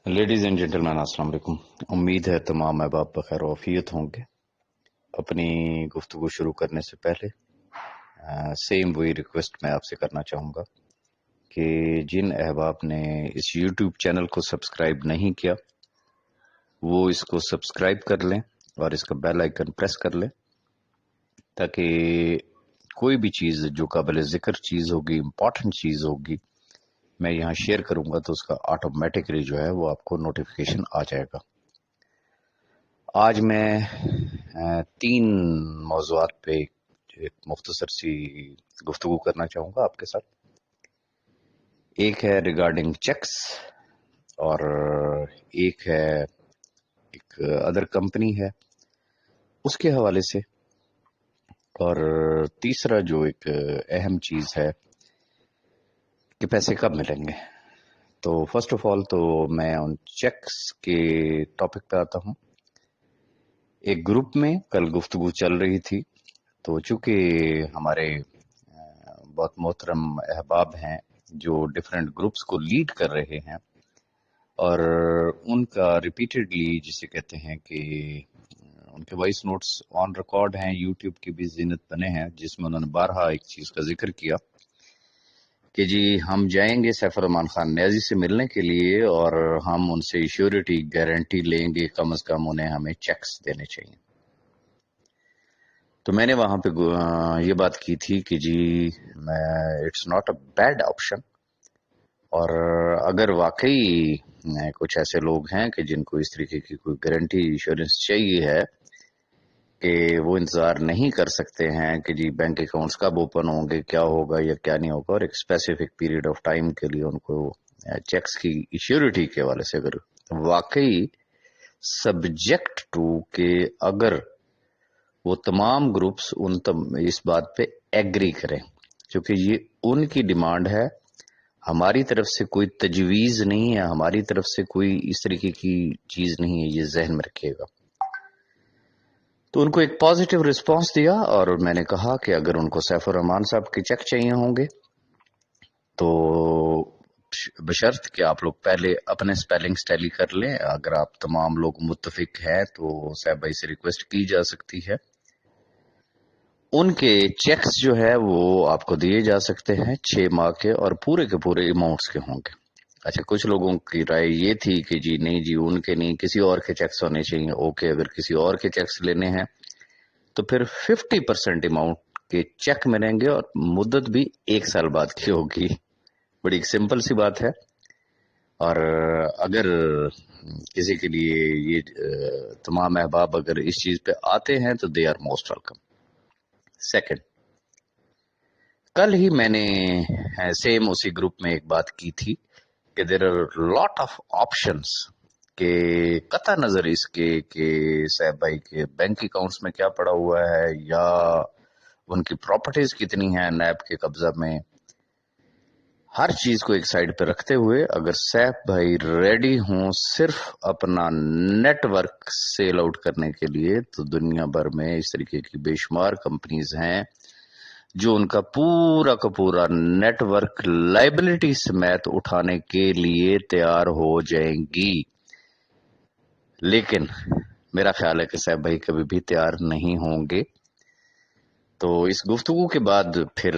Ladies and gentleman अस्सलाम वालेकुम। उम्मीद है तमाम अहबाब बखैर वाफियत होंगे। अपनी गुफ्तगू शुरू करने से पहले सेम वही रिक्वेस्ट मैं आपसे करना चाहूँगा कि जिन अहबाब ने इस यूट्यूब चैनल को सब्सक्राइब नहीं किया वो इसको सब्सक्राइब कर लें और इसका बेल आइकन प्रेस कर लें, ताकि कोई भी चीज़ जो काबिल ज़िक्र चीज़ होगी, इम्पॉर्टेंट चीज़ होगी, मैं यहाँ शेयर करूँगा तो उसका ऑटोमेटिकली जो है वो आपको नोटिफिकेशन आ जाएगा। आज मैं 3 मौज़ूआत पे एक मुख्तसर सी गुफ्तगू करना चाहूँगा आपके साथ। एक है रिगार्डिंग चेक्स और एक है एक अदर कंपनी है उसके हवाले से, और तीसरा जो एक अहम चीज़ है कि पैसे कब मिलेंगे। तो फर्स्ट ऑफ ऑल तो मैं उन चेक्स के टॉपिक पे आता हूँ। एक ग्रुप में कल गुफ्तगू चल रही थी, तो चूंकि हमारे बहुत मोहतरम अहबाब हैं जो डिफरेंट ग्रुप्स को लीड कर रहे हैं और उनका रिपीटेडली जिसे कहते हैं कि उनके वॉइस नोट्स ऑन रिकॉर्ड हैं, यूट्यूब की भी ज़ीनत बने हैं, जिसमें उन्होंने बारहा एक चीज़ का जिक्र किया कि जी हम जाएंगे सैफ रहमान खान न्याजी से मिलने के लिए और हम उनसे श्योरिटी गारंटी लेंगे, कम से कम उन्हें हमें चेक्स देने चाहिए। तो मैंने वहां पे ये बात की थी कि जी मैं it's not a bad option, और अगर वाकई कुछ ऐसे लोग हैं कि जिनको इस तरीके की कोई गारंटी इंश्योरेंस चाहिए है कि वो इंतज़ार नहीं कर सकते हैं कि जी बैंक अकाउंट्स कब ओपन होंगे, क्या होगा या क्या नहीं होगा, और एक स्पेसिफिक पीरियड ऑफ टाइम के लिए उनको चेक्स की इश्योरिटी के हवाले से अगर वाकई सब्जेक्ट टू के अगर वो तमाम ग्रुप्स इस बात पे एग्री करें, क्योंकि ये उनकी डिमांड है, हमारी तरफ से कोई तजवीज़ नहीं है, हमारी तरफ से कोई इस तरीके की चीज़ नहीं है, ये जहन में रखिएगा। तो उनको एक पॉजिटिव रिस्पांस दिया और मैंने कहा कि अगर उनको सैफुर रहमान साहब के चेक चाहिए होंगे तो बशर्त कि आप लोग पहले अपने स्पेलिंग्स टैली कर लें। अगर आप तमाम लोग मुत्तफिक हैं तो साहब भाई से रिक्वेस्ट की जा सकती है, उनके चेक्स जो है वो आपको दिए जा सकते हैं 6 माह के और पूरे के पूरे अमाउंट्स के होंगे। अच्छा, कुछ लोगों की राय ये थी कि जी नहीं जी उनके नहीं, किसी और के चेक्स होने चाहिए। ओके, अगर किसी और के चेक्स लेने हैं तो फिर 50% अमाउंट के चेक मिलेंगे और मुद्दत भी 1 साल बाद की होगी। बड़ी सिंपल सी बात है। और अगर किसी के लिए ये तमाम अहबाब अगर इस चीज पे आते हैं तो they are most welcome. Second, कल ही मैंने सेम उसी ग्रुप में एक बात की थी कि there are lot of options के कता नजर इसके कि साहब भाई के बैंक अकाउंट्स में क्या पड़ा हुआ है या उनकी प्रॉपर्टीज कितनी हैं नैब के कब्जा में, हर चीज को एक साइड पे रखते हुए अगर सैफ भाई रेडी हों सिर्फ अपना नेटवर्क सेल आउट करने के लिए, तो दुनिया भर में इस तरीके की बेशुमार कंपनीज हैं जो उनका पूरा का पूरा नेटवर्क लाइबिलिटी समेत उठाने के लिए तैयार हो जाएंगी। लेकिन मेरा ख्याल है कि सैफ भाई कभी भी तैयार नहीं होंगे। तो इस गुफ्तगू के बाद फिर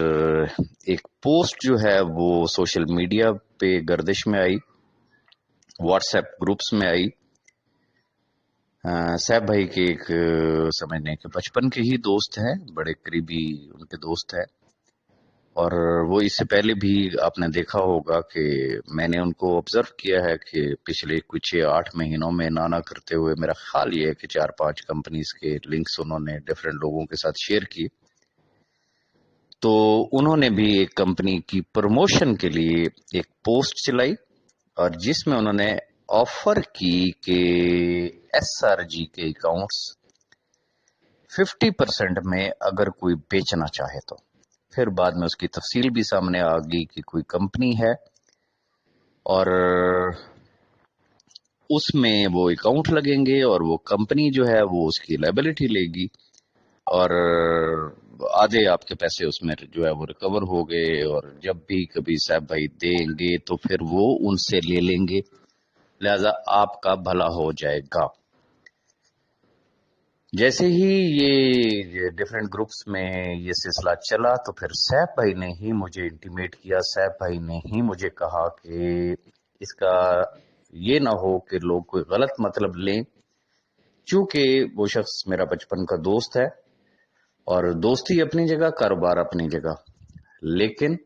एक पोस्ट जो है वो सोशल मीडिया पे गर्दिश में आई, व्हाट्सएप ग्रुप्स में आई। सैफ भाई के एक समझने के बचपन के ही दोस्त हैं, बड़े करीबी उनके दोस्त हैं, और वो इससे पहले भी आपने देखा होगा कि मैंने उनको ऑब्जर्व किया है कि पिछले कुछ 8 महीनों में नाना करते हुए मेरा ख्याल ये है कि 4-5 कंपनीज के लिंक्स उन्होंने डिफरेंट लोगों के साथ शेयर किए। तो उन्होंने भी एक कंपनी की प्रमोशन के लिए एक पोस्ट चलाई और जिसमें उन्होंने ऑफर की कि एसआरजी के अकाउंट्स 50% में अगर कोई बेचना चाहे तो। फिर बाद में उसकी तफसील भी सामने आ गई कि कोई कंपनी है और उसमें वो अकाउंट लगेंगे और वो कंपनी जो है वो उसकी लायबिलिटी लेगी और आधे आपके पैसे उसमें जो है वो रिकवर हो गए, और जब भी कभी साहब भाई देंगे तो फिर वो उनसे ले लेंगे। لہذا آپ کا بھلا ہو جائے گا۔ جیسے ہی یہ ڈیفرنٹ گروپس میں یہ سلسلہ چلا تو پھر سیف بھائی نے ہی مجھے انٹیمیٹ کیا، سیف بھائی نے ہی مجھے کہا کہ اس کا یہ نہ ہو کہ لوگ کوئی غلط مطلب لیں، چونکہ وہ شخص میرا بچپن کا دوست ہے اور دوستی اپنی جگہ، کاروبار اپنی جگہ، لیکن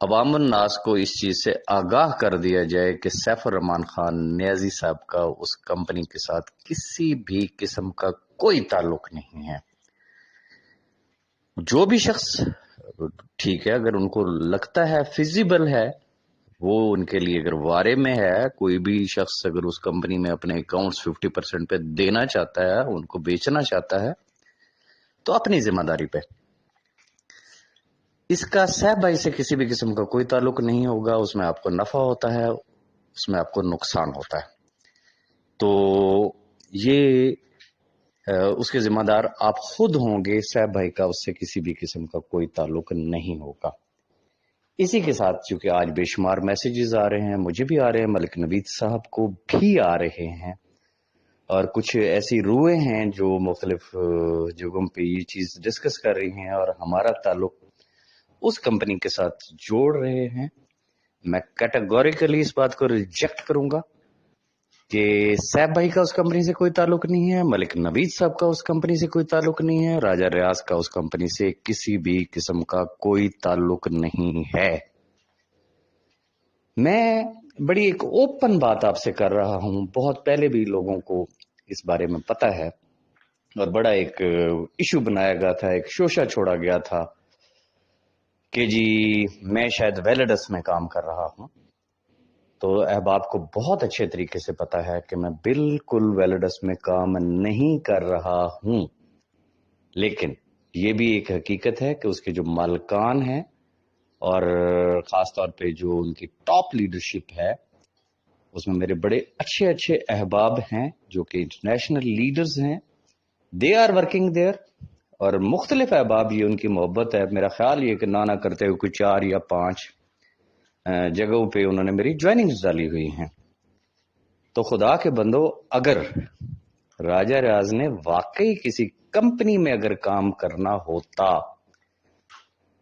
عوام الناس کو اس چیز سے آگاہ کر دیا جائے کہ سیف الرحمان خان نیازی صاحب کا اس کمپنی کے ساتھ کسی بھی قسم کا کوئی تعلق نہیں ہے۔ جو بھی شخص ٹھیک ہے، اگر ان کو لگتا ہے فیزیبل ہے، وہ ان کے لیے اگر وارے میں ہے، کوئی بھی شخص اگر اس کمپنی میں اپنے اکاؤنٹس 50% پہ دینا چاہتا ہے، ان کو بیچنا چاہتا ہے، تو اپنی ذمہ داری پہ۔ اس کا سیف بھائی سے کسی بھی قسم کا کوئی تعلق نہیں ہوگا، اس میں آپ کو نفع ہوتا ہے، اس میں آپ کو نقصان ہوتا ہے۔ تو یہ اس کے ذمہ دار آپ خود ہوں گے، سیف بھائی کا اس سے کسی بھی قسم کا کوئی تعلق نہیں ہوگا۔ اسی کے ساتھ چونکہ آج بے شمار میسیجز آ رہے ہیں، مجھے بھی آ رہے ہیں، ملک نوید صاحب کو بھی آ رہے ہیں، اور کچھ ایسی روحیں ہیں جو مختلف جگہوں پہ یہ چیز ڈسکس کر رہی ہیں اور ہمارا تعلق اس کمپنی کے ساتھ جوڑ رہے ہیں۔ میں کیٹیگوریکلی اس بات کو ریجیکٹ کروں گا کہ سیف بھائی کا اس کمپنی سے کوئی تعلق نہیں ہے، ملک نوید صاحب کا اس کمپنی سے کوئی تعلق نہیں ہے، راجہ ریاض کا اس کمپنی سے کسی بھی قسم کا کوئی تعلق نہیں ہے۔ میں بڑی ایک اوپن بات آپ سے کر رہا ہوں، بہت پہلے بھی لوگوں کو اس بارے میں پتہ ہے اور بڑا ایک ایشو بنایا گیا تھا، ایک شوشہ چھوڑا گیا تھا کہ جی میں شاید ویلڈس میں کام کر رہا ہوں۔ تو احباب کو بہت اچھے طریقے سے پتا ہے کہ میں بالکل ویلڈس میں کام نہیں کر رہا ہوں، لیکن یہ بھی ایک حقیقت ہے کہ اس کے جو مالکان ہیں اور خاص طور پہ جو ان کی ٹاپ لیڈرشپ ہے، اس میں میرے بڑے اچھے اچھے احباب ہیں جو کہ انٹرنیشنل لیڈرز ہیں، دے آر ورکنگ دیئر، اور مختلف احباب یہ ان کی محبت ہے۔ میرا خیال یہ کہ نہ کرتے ہوئے کوئی 4 یا 5 جگہوں پہ انہوں نے میری جوائننگز ڈالی ہوئی ہیں۔ تو خدا کے بندو، اگر راجہ ریاض نے واقعی کسی کمپنی میں اگر کام کرنا ہوتا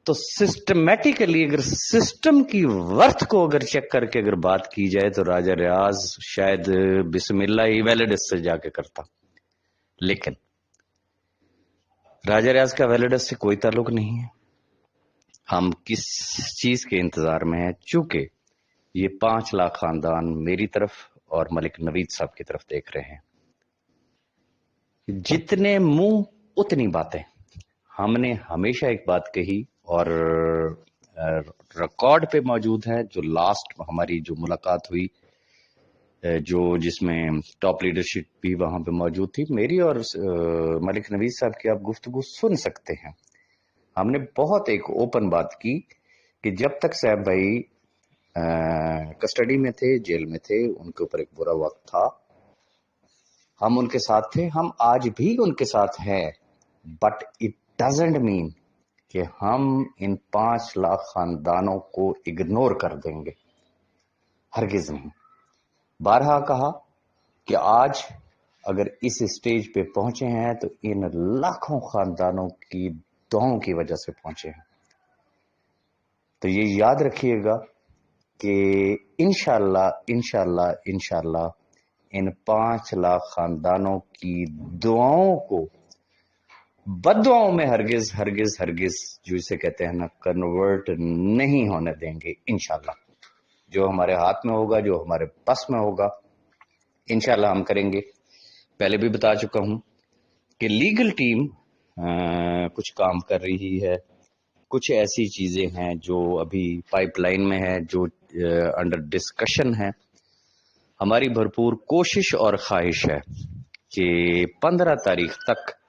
تو سسٹمیٹیکلی اگر سسٹم کی ورتھ کو اگر چیک کر کے اگر بات کی جائے تو راجہ ریاض شاید بسم اللہ ہی ویلڈس سے جا کے کرتا، لیکن راجہ ریاض کا ویلڈس سے کوئی تعلق نہیں ہے۔ ہم کس چیز کے انتظار میں ہیں؟ چونکہ یہ 5 لاکھ خاندان میری طرف اور ملک نوید صاحب کی طرف دیکھ رہے ہیں۔ جتنے منہ اتنی باتیں، ہم نے ہمیشہ ایک بات کہی اور ریکارڈ پہ موجود ہے، جو لاسٹ ہماری جو ملاقات ہوئی جس میں ٹاپ لیڈرشپ بھی وہاں پہ موجود تھی، میری اور ملک نوید صاحب کی آپ گفتگو سن سکتے ہیں۔ ہم نے بہت ایک اوپن بات کی کہ جب تک صاحب بھائی کسٹڈی میں تھے، جیل میں تھے، ان کے اوپر ایک برا وقت تھا، ہم ان کے ساتھ تھے، ہم آج بھی ان کے ساتھ ہیں، بٹ اٹ ڈزنٹ مین کہ ہم ان 5 لاکھ خاندانوں کو اگنور کر دیں گے، ہرگز نہیں۔ بارہا کہا کہ آج اگر اس اسٹیج پہ پہنچے ہیں تو ان لاکھوں خاندانوں کی دعاؤں کی وجہ سے پہنچے ہیں۔ تو یہ یاد رکھیے گا کہ انشاءاللہ ان 5 لاکھ خاندانوں کی دعاؤں کو بد دعاؤں میں ہرگز جو اسے کہتے ہیں نا کنورٹ نہیں ہونے دیں گے۔ انشاءاللہ جو ہمارے ہاتھ میں ہوگا، جو ہمارے پس میں ہوگا، انشاءاللہ ہم کریں گے۔ پہلے بھی بتا چکا ہوں کہ لیگل ٹیم کچھ کام کر رہی ہے، کچھ ایسی چیزیں ہیں جو ابھی پائپ لائن میں ہے، جو انڈر ڈسکشن ہے۔ ہماری بھرپور کوشش اور خواہش ہے کہ 15 تاریخ تک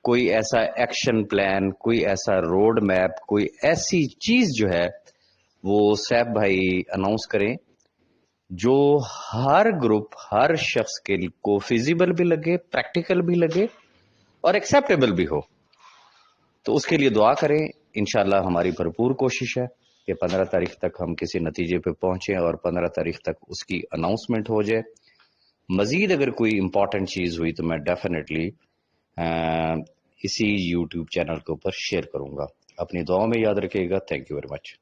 کوئی ایسا ایکشن پلان، کوئی ایسا روڈ میپ، کوئی ایسی چیز جو ہے وہ سیف بھائی اناؤنس کریں جو ہر گروپ، ہر شخص کے کو فیزیبل بھی لگے، پریکٹیکل بھی لگے اور ایکسیپٹیبل بھی ہو۔ تو اس کے لیے دعا کریں، انشاءاللہ ہماری بھرپور کوشش ہے۔ کہ 15 تاریخ تک ہم کسی نتیجے پہ پہنچیں اور 15 تاریخ تک اس کی اناؤنسمنٹ ہو جائے. مزید اگر کوئی امپورٹنٹ چیز ہوئی تو میں ڈیفینیٹلی اسی یوٹیوب چینل کے اوپر شیئر کروں گا. اپنی دعاؤں میں یاد رکھیے گا. Thank you very much.